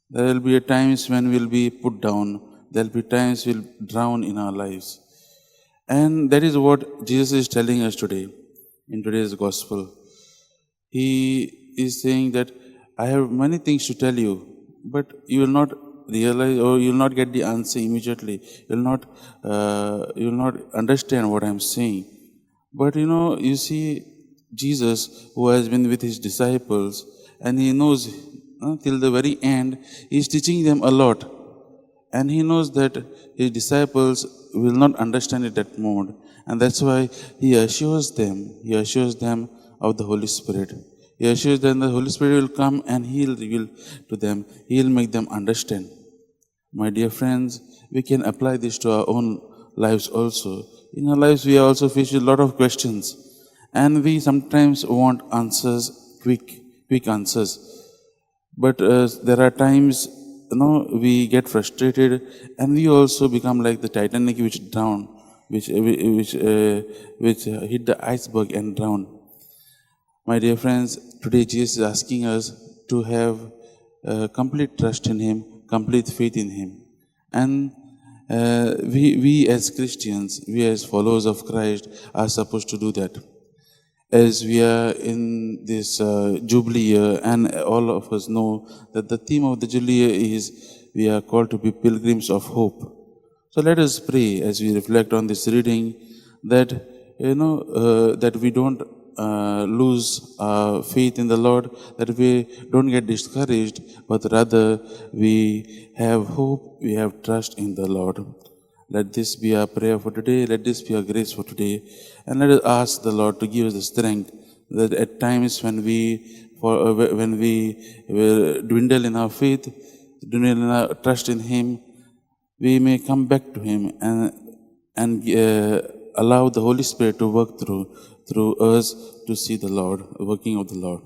There will be times when we'll be put down. There will be times we'll drown in our lives. And that is what Jesus is telling us today in today's gospel. He is saying that I have many things to tell you, but you will not realize or you will not get the answer immediately. You will not understand what I am saying. But you see Jesus who has been with his disciples and he knows till the very end, he is teaching them a lot. And he knows that his disciples will not understand it at that moment. And that's why he assures them of the Holy Spirit. He assures them the Holy Spirit will come and he'll reveal to them, he'll make them understand. My dear friends, we can apply this to our own lives also. In our lives, we are also faced with a lot of questions. And we sometimes want answers, quick answers. But there are times, we get frustrated and we also become like the Titanic which drowned, which hit the iceberg and drowned. My dear friends, today Jesus is asking us to have complete trust in Him, complete faith in Him. And we as Christians, we as followers of Christ are supposed to do that. As we are in this Jubilee year, and all of us know that the theme of the Jubilee year is we are called to be pilgrims of hope. So let us pray as we reflect on this reading that that we don't lose our faith in the Lord, that we don't get discouraged, but rather we have hope, we have trust in the Lord. Let this be our prayer for today. Let this be our grace for today. And let us ask the Lord to give us the strength that at times when we will dwindle in our faith, dwindle in our trust in Him, we may come back to Him and allow the Holy Spirit to work through us to see the Lord, working of the Lord.